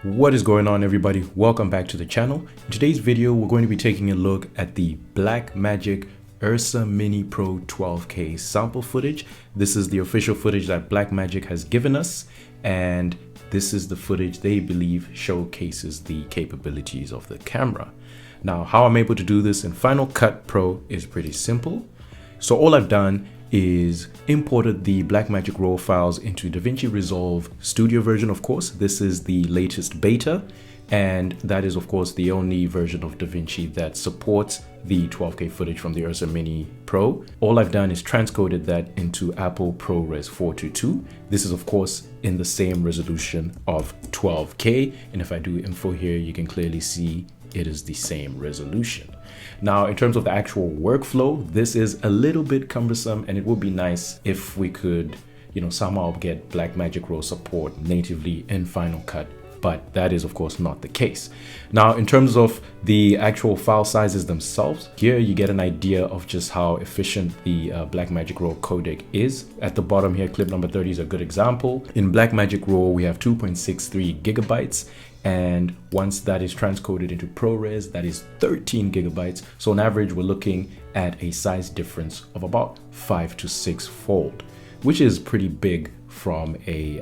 What is going on, everybody? Welcome back to the channel. In today's video, we're going to be taking a look at the Blackmagic URSA Mini Pro 12K sample footage. This is the official footage that Blackmagic has given us, and this is the footage they believe showcases the capabilities of the camera. Now, how I'm able to do this in FinalCut Pro is pretty simple. So all I've done is imported the Blackmagic RAW files into Davinci Resolve Studio version. Of course, this is the latest beta, and that is of course the only version of Davinci that supports the 12K footage from the URSA Mini Pro. All I've done is transcoded that into Apple ProRes 422. This is of course in the same resolution of 12K, and if I do info here, you can clearly see it is the same resolution. Now, in terms of the actual workflow, this is a little bit cumbersome, and it would be nice if we could, somehow get Blackmagic RAW support natively in Final Cut, but that is of course not the case. Now, in terms of the actual file sizes themselves, here you get an idea of just how efficient the Blackmagic RAW codec is. At the bottom here, clip number 30 is a good example. In Blackmagic RAW, we have 2.63 gigabytes. And once that is transcoded into ProRes, that is 13 gigabytes. So on average, we're looking at a size difference of about 5 to 6 fold, which is pretty big from a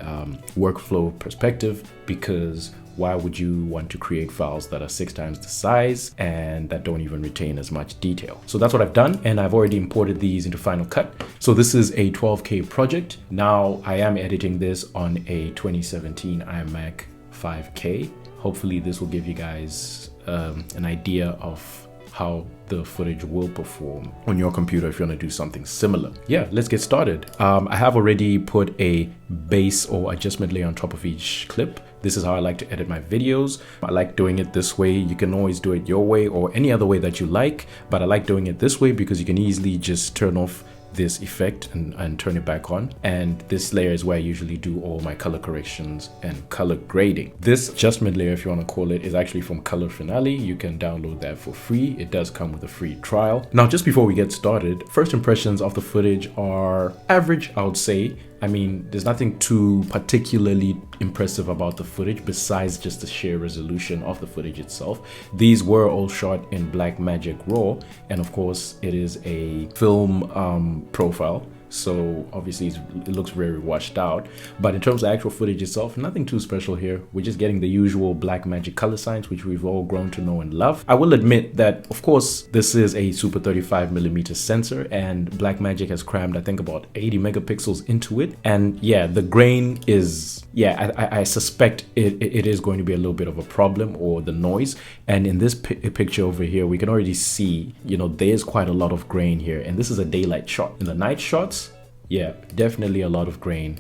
workflow perspective, because why would you want to create files that are 6 times the size and that don't even retain as much detail? So that's what I've done, and I've already imported these into Final Cut. So this is a 12K project. Now I am editing this on a 2017 iMac 5K. Hopefully this will give you guys an idea of how the footage will perform on your computer if you want to do something similar. Yeah, let's get started. I have already put a base or adjustment layer on top of each clip. This is how I like to edit my videos. I like doing it this way. You can always do it your way or any other way that you like, but I like doing it this way because you can easily just turn off this effect and turn it back on. And this layer is where I usually do all my color corrections and color grading. This adjustment layer, if you want to call it, is actually from Color Finale. You can download that for free. It does come with a free trial. Now, just before we get started, first impressions of the footage are average, I would say. I mean, there's nothing too particularly impressive about the footage besides just the sheer resolution of the footage itself. These were all shot in Blackmagic RAW, and of course it is a film profile, so obviously it looks very washed out. But in terms of actual footage itself, nothing too special here. We're just getting the usual Blackmagic color signs, which we've all grown to know and love. I will admit that, of course, this is a super 35mm sensor, and Blackmagic has crammed, I think, about 80 megapixels into it. And yeah, the grain is, I suspect it is going to be a little bit of a problem, or the noise. And in this picture over here, we can already see, there's quite a lot of grain here. And this is a daylight shot. In the night shots, yeah, definitely a lot of grain,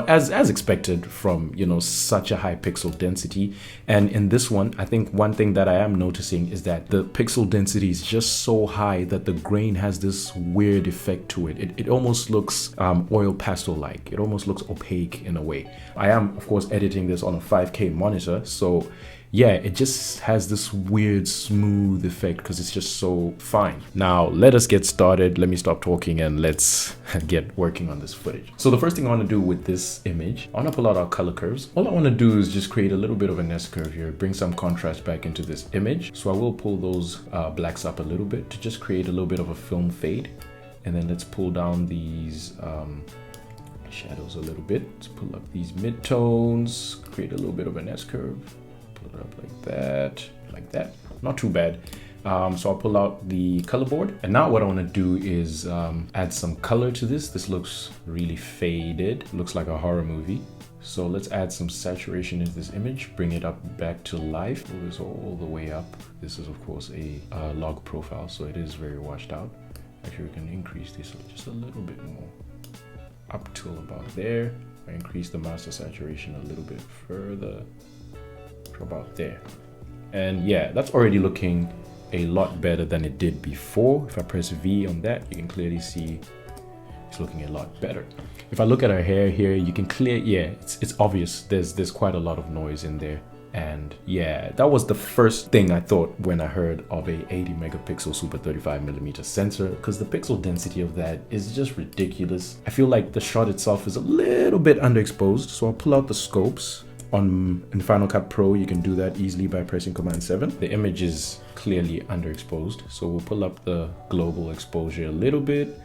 as expected from, such a high pixel density. And in this one, I think one thing that I am noticing is that the pixel density is just so high that the grain has this weird effect to it. It almost looks oil pastel-like. It almost looks opaque in a way. I am, of course, editing this on a 5K monitor, so yeah, it just has this weird smooth effect because it's just so fine. Now, let us get started. Let me stop talking and let's get working on this footage. So the first thing I want to do with this image, I want to pull out our color curves. All I want to do is just create a little bit of an S-curve here, bring some contrast back into this image. So I will pull those blacks up a little bit to just create a little bit of a film fade. And then let's pull down these shadows a little bit. Let's pull up these midtones, create a little bit of an S-curve. It up like that, not too bad. So I'll pull out the color board, and now what I want to do is add some color to this. This looks really faded, looks like a horror movie. So let's add some saturation into this image, bring it up back to life, pull this all the way up. This is of course a log profile, so it is very washed out. Actually, we can increase this just a little bit more, up till about there. I increase the master saturation a little bit further, about there. And yeah, that's already looking a lot better than it did before. If I press V on that, you can clearly see it's looking a lot better. If I look at our hair here, you can it's obvious there's quite a lot of noise in there. And yeah, that was the first thing I thought when I heard of a 80 megapixel super 35mm sensor, because the pixel density of that is just ridiculous. I feel like the shot itself is a little bit underexposed, so I'll pull out the scopes In FinalCut Pro, you can do that easily by pressing Command 7. The image is clearly underexposed, so we'll pull up the global exposure a little bit.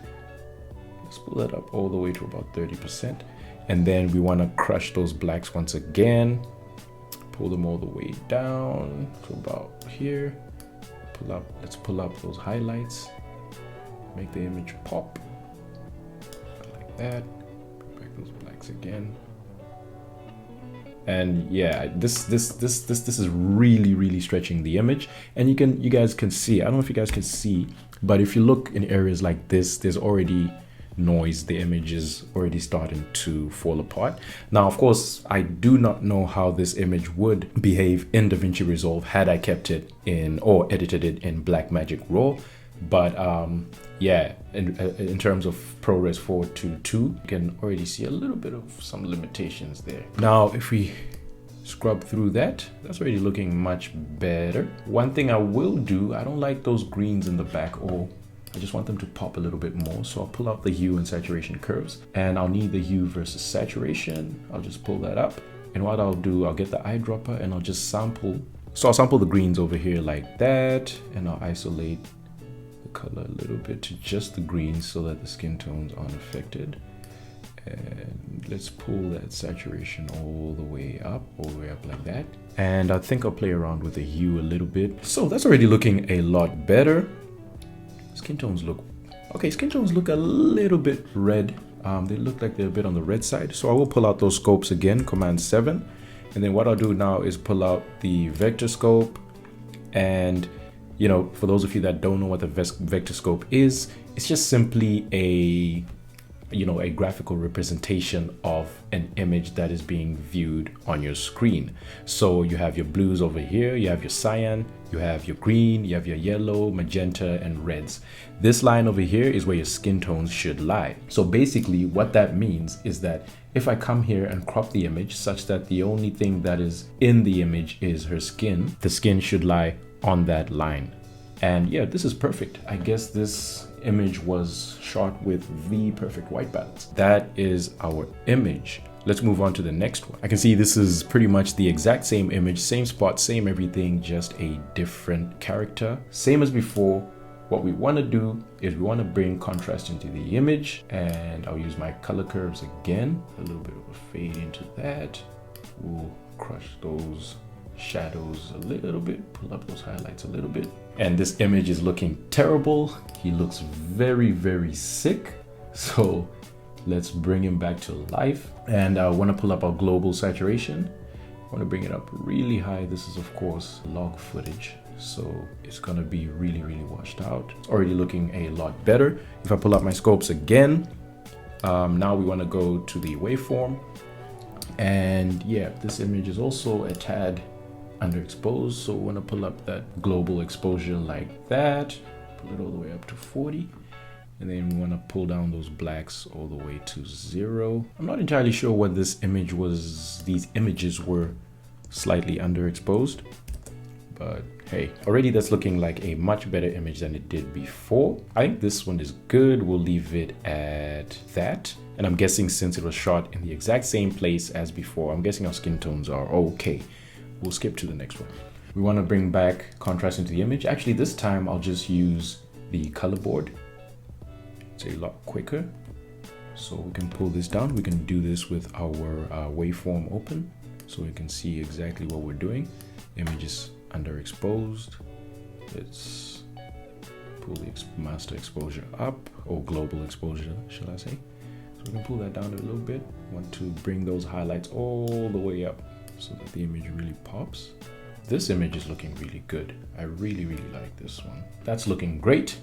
Let's pull that up all the way to about 30%. And then we want to crush those blacks once again. Pull them all the way down to about here. Let's pull up those highlights. Make the image pop like that. Bring back those blacks again. And yeah, this is really stretching the image. And you guys can see, I don't know if you guys can see, but if you look in areas like this, there's already noise. The image is already starting to fall apart. Now, of course, I do not know how this image would behave in Davinci Resolve had I kept it in or edited it in Blackmagic Raw. But yeah, in terms of ProRes 422, you can already see a little bit of some limitations there. Now, if we scrub through that, that's already looking much better. One thing I will do, I don't like those greens in the back, or I just want them to pop a little bit more. So I'll pull out the hue and saturation curves, and I'll need the hue versus saturation. I'll just pull that up. And what I'll do, I'll get the eyedropper and I'll just sample. So I'll sample the greens over here like that, and I'll isolate color a little bit to just the greens so that the skin tones aren't affected. And let's pull that saturation all the way up like that. And I think I'll play around with the hue a little bit. So that's already looking a lot better. Skin tones look okay. Skin tones look a little bit red. They look like they're a bit on the red side. So I will pull out those scopes again, Command 7. And then what I'll do now is pull out the vector scope. And you know, for those of you that don't know what the vector scope is, it's just simply a graphical representation of an image that is being viewed on your screen. So you have your blues over here, you have your cyan, you have your green, you have your yellow, magenta, and reds. This line over here is where your skin tones should lie. So basically what that means is that if I come here and crop the image such that the only thing that is in the image is her skin, the skin should lie on that line. And yeah, this is perfect. I guess this image was shot with the perfect white balance. That is our image. Let's move on to the next one. I can see this is pretty much the exact same image, same spot, same everything, just a different character. Same as before. What we want to do is we want to bring contrast into the image, and I'll use my color curves again. A little bit of a fade into that. We'll crush those shadows a little bit, pull up those highlights a little bit. And this image is looking terrible. He looks very sick. So let's bring him back to life. And I want to pull up our global saturation. I want to bring it up really high. This is of course log footage, so it's gonna be really washed out. It's already looking a lot better. If I pull up my scopes again, now we want to go to the waveform. And yeah, this image is also a tad underexposed, so we want to pull up that global exposure like that, pull it all the way up to 40, and then we want to pull down those blacks all the way to 0. I'm not entirely sure what this image was. These images were slightly underexposed, but hey, already that's looking like a much better image than it did before. I think this one is good. We'll leave it at that. And I'm guessing since it was shot in the exact same place as before, I'm guessing our skin tones are okay. We'll skip to the next one. We want to bring back contrast into the image. Actually, this time I'll just use the color board. It's a lot quicker. So we can pull this down. We can do this with our waveform open, so we can see exactly what we're doing. Image is underexposed. Let's pull the master exposure up, or global exposure, shall I say. So we can pull that down a little bit. Want to bring those highlights all the way up so that the image really pops. This image is looking really good. I really like this one. That's looking great.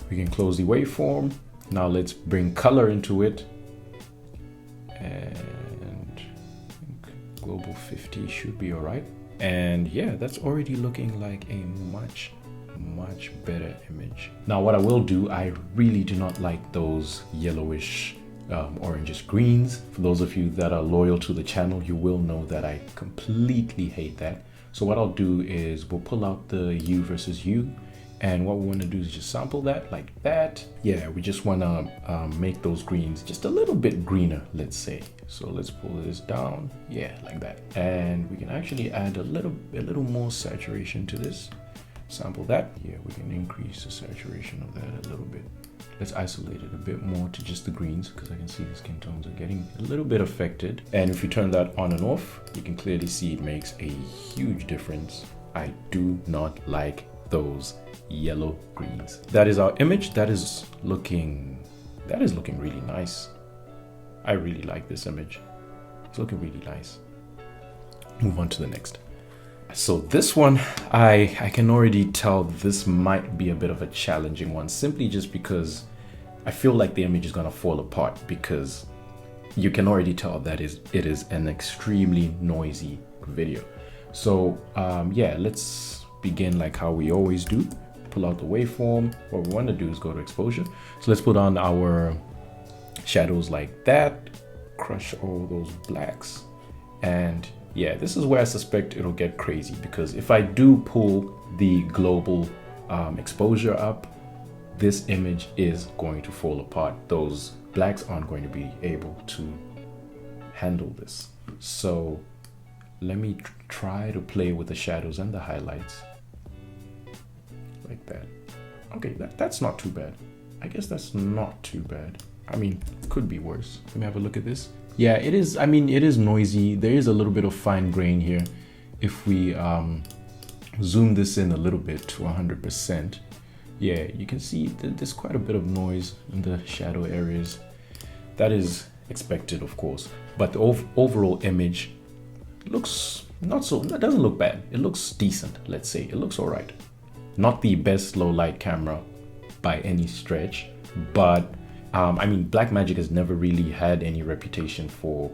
We can close the waveform. Now let's bring color into it. And I think global 50 should be all right. And yeah, that's already looking like a much better image. Now what I will do, I really do not like those yellowish orangish greens. For those of you that are loyal to the channel, you will know that I completely hate that. So what I'll do is we'll pull out the hue versus hue, And what we want to do is just sample that like that. Yeah, we just want to make those greens just a little bit greener, let's say. So let's pull this down. Yeah, like that. And we can actually add a little more saturation to this. Sample that. Yeah, we can increase the saturation of that a little bit. Let's isolate it a bit more to just the greens, because I can see the skin tones are getting a little bit affected. And if you turn that on and off, you can clearly see it makes a huge difference. I do not like those yellow greens. That is our image. That is looking really nice. I really like this image. It's looking really nice. Move on to the next. So this one, I can already tell this might be a bit of a challenging one, simply just because I feel like the image is gonna fall apart, because you can already tell that it is an extremely noisy video. So yeah, let's begin like how we always do. Pull out the waveform. What we want to do is go to exposure. So let's put on our shadows like that, crush all those blacks, and yeah, this is where I suspect it'll get crazy, because if I do pull the global exposure up, this image is going to fall apart. Those blacks aren't going to be able to handle this. So let me try to play with the shadows and the highlights like that. Okay, that's not too bad. I guess that's not too bad. I mean, could be worse. Let me have a look at this. Yeah, it is. I mean, it is noisy. There is a little bit of fine grain here. If we zoom this in a little bit to 100%, yeah, you can see that there's quite a bit of noise in the shadow areas. That is expected, of course. But the overall image looks not so, that doesn't look bad. It looks decent, let's say. It looks all right. Not the best low light camera by any stretch, but I mean, Blackmagic has never really had any reputation for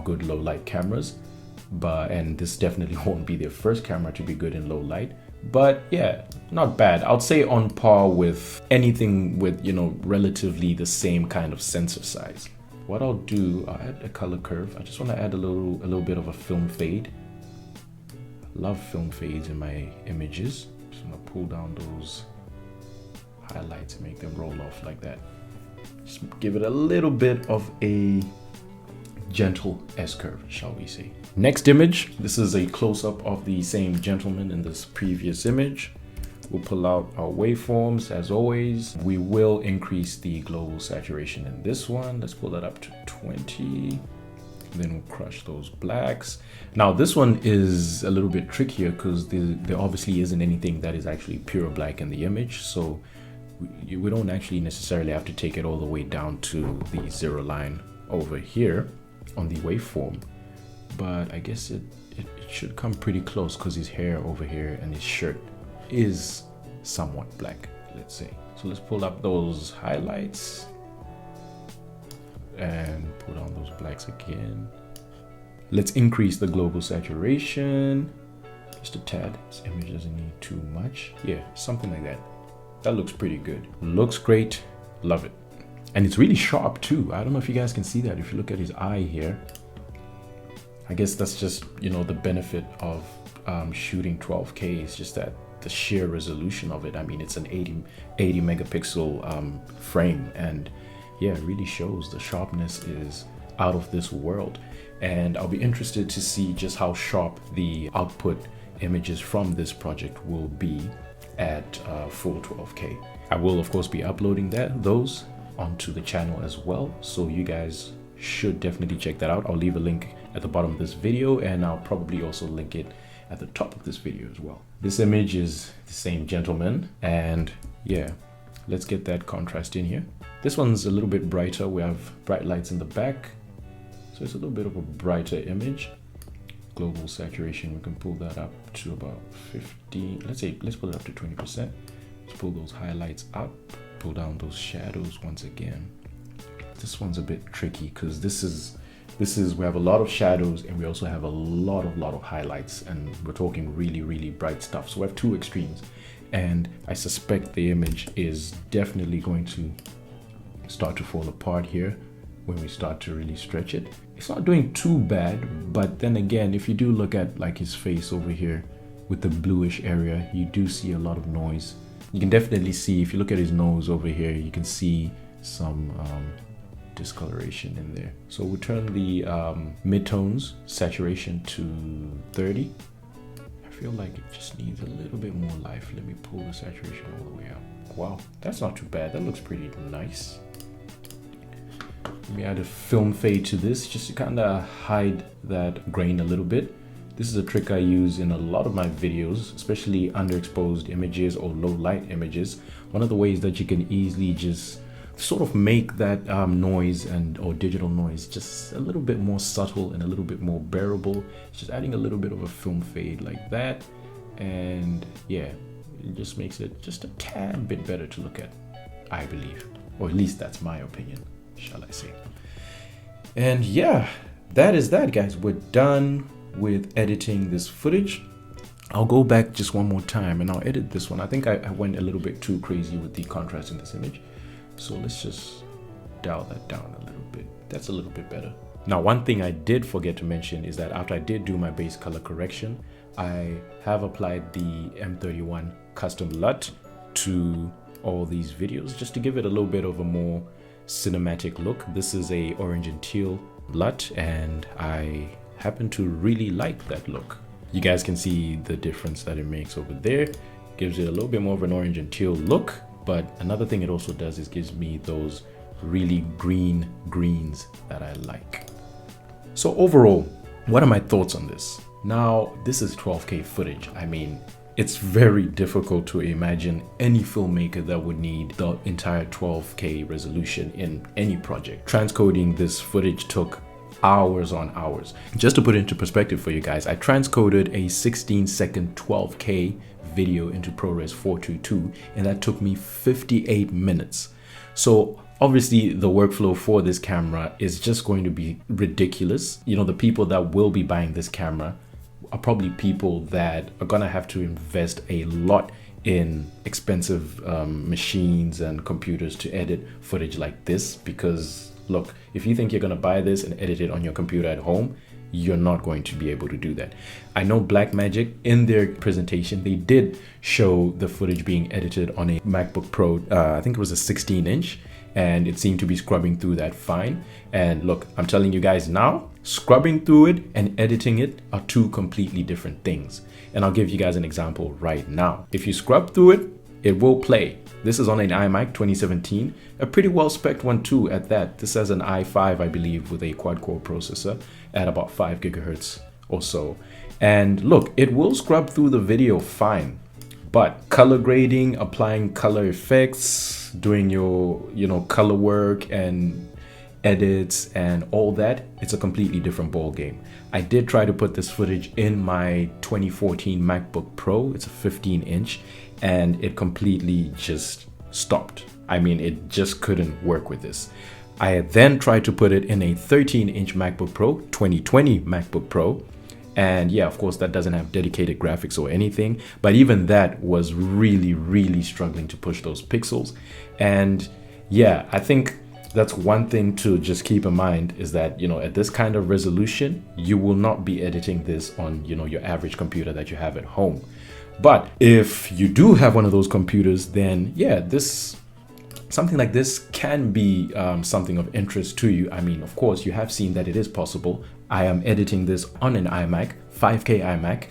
good low light cameras, and this definitely won't be their first camera to be good in low light. But yeah, not bad. I'd say on par with anything with, you know, relatively the same kind of sensor size. What I'll do, I'll add a color curve. I just want to add a little bit of a film fade. Love film fades in my images. Just gonna pull down those highlights and make them roll off like that. Just give it a little bit of a gentle S-curve, shall we say. Next image, this is a close-up of the same gentleman in this previous image. We'll pull out our waveforms as always. We will increase the global saturation in this one. Let's pull that up to 20. Then we'll crush those blacks. Now this one is a little bit trickier because there obviously isn't anything that is actually pure black in the image. So we don't actually necessarily have to take it all the way down to the zero line over here on the waveform. But I guess it should come pretty close because his hair over here and his shirt is somewhat black, let's say. So let's pull up those highlights and put on those blacks again. Let's increase the global saturation just a tad. This image doesn't need too much. Yeah, something like that. That looks pretty good. Looks great. Love it. And it's really sharp too. I don't know if you guys can see that. If you look at his eye here, I guess that's just, you know, the benefit of shooting 12K is just that the sheer resolution of it. I mean, it's an 80 megapixel frame, and yeah, it really shows the sharpness is out of this world. And I'll be interested to see just how sharp the output images from this project will be at full 12K. I will of course be uploading those onto the channel as well, so you guys should definitely check that out. I'll leave a link at the bottom of this video, and I'll probably also link it at the top of this video as well. This image is the same gentleman, and yeah, let's get that contrast in here. This one's a little bit brighter. We have bright lights in the back, so it's a little bit of a brighter image. Global saturation, we can pull that up to about 50. Let's pull it up to 20%. Let's pull those highlights up, pull down those shadows once again. This one's a bit tricky because this is we have a lot of shadows and we also have a lot of highlights, and we're talking really bright stuff. So we have two extremes, and I suspect the image is definitely going to start to fall apart here when we start to really stretch it. It's not doing too bad, but then again, if you do look at like his face over here with the bluish area, you do see a lot of noise You can definitely see, if you look at his nose over here, you can see some discoloration in there. So we'll turn the midtones saturation to 30. I feel like it just needs a little bit more life. Let me pull the saturation all the way out. Wow, that's not too bad. That looks pretty nice. Let me add a film fade to this just to kind of hide that grain a little bit. This is a trick I use in a lot of my videos, especially underexposed images or low light images. One of the ways that you can easily just sort of make that noise or digital noise just a little bit more subtle and a little bit more bearable. Just adding a little bit of a film fade like that, and yeah, it just makes it just a tad bit better to look at, I believe, or at least that's my opinion, shall I say. And yeah, that is that, guys. We're done with editing this footage. I'll go back just one more time and I'll edit this one. I think I went a little bit too crazy with the contrast in this image. So let's just dial that down a little bit. That's a little bit better. Now, one thing I did forget to mention is that after I did do my base color correction, I have applied the M31 custom LUT to all these videos just to give it a little bit of a more cinematic look. This is a orange and teal LUT, and I happen to really like that look. You guys can see the difference that it makes over there. Gives it a little bit more of an orange and teal look, but another thing it also does is gives me those really green greens that I like. So overall, what are my thoughts on this? Now, this is 12K footage. I mean, it's very difficult to imagine any filmmaker that would need the entire 12K resolution in any project. Transcoding this footage took hours on hours. Just to put it into perspective for you guys, I transcoded a 16-second 12K video into ProRes 422, and that took me 58 minutes. So obviously the workflow for this camera is just going to be ridiculous. You know, the people that will be buying this camera are probably people that are gonna have to invest a lot in expensive machines and computers to edit footage like this, because look, if you think you're gonna buy this and edit it on your computer at home, you're not going to be able to do that. I know Blackmagic, in their presentation, they did show the footage being edited on a MacBook Pro, I think it was a 16-inch, and it seemed to be scrubbing through that fine. And look, I'm telling you guys now, scrubbing through it and editing it are two completely different things. And I'll give you guys an example right now. If you scrub through it, it will play. This is on an iMac 2017, a pretty well spec'd one too at that. This has an i5, I believe, with a quad-core processor at about 5 gigahertz or so. And look, it will scrub through the video fine, but color grading, applying color effects, doing your, color work and edits and all that, it's a completely different ball game. I did try to put this footage in my 2014 MacBook Pro. It's a 15-inch, and it completely just stopped. I mean, it just couldn't work with this. I then tried to put it in a 13-inch MacBook Pro, 2020 MacBook Pro, and yeah, of course, that doesn't have dedicated graphics or anything, but even that was really struggling to push those pixels. And yeah, I think that's one thing to just keep in mind, is that, at this kind of resolution, you will not be editing this on, your average computer that you have at home. But if you do have one of those computers, then yeah, something like this can be something of interest to you. I mean, of course, you have seen that it is possible. I am editing this on an iMac, 5K iMac,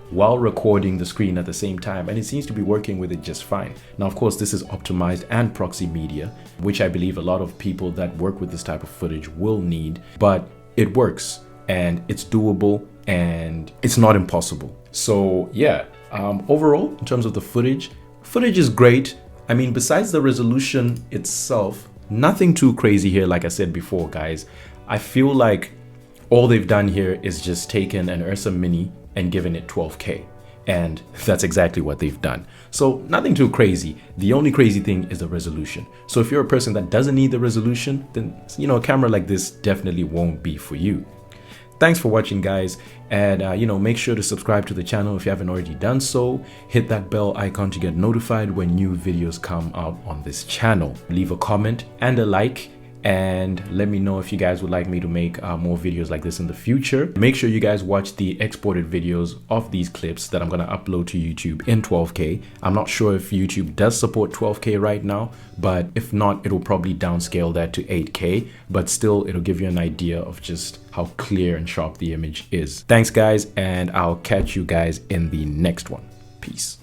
while recording the screen at the same time, and it seems to be working with it just fine. Now, of course, this is optimized and proxy media, which I believe a lot of people that work with this type of footage will need, but it works and it's doable and it's not impossible. So yeah, overall, in terms of the footage is great. I mean, besides the resolution itself, nothing too crazy here. Like I said before, guys, I feel like all they've done here is just taken an URSA Mini and given it 12K. And that's exactly what they've done. So nothing too crazy. The only crazy thing is the resolution. So if you're a person that doesn't need the resolution, then, a camera like this definitely won't be for you. Thanks for watching, guys, and make sure to subscribe to the channel if you haven't already done so. Hit that bell icon to get notified when new videos come out on this channel. Leave a comment and a like, and let me know if you guys would like me to make more videos like this in the future. Make sure you guys watch the exported videos of these clips that I'm going to upload to YouTube in 12K. I'm not sure if YouTube does support 12K right now, but if not, it'll probably downscale that to 8K, but still it'll give you an idea of just how clear and sharp the image is. Thanks guys, and I'll catch you guys in the next one. Peace.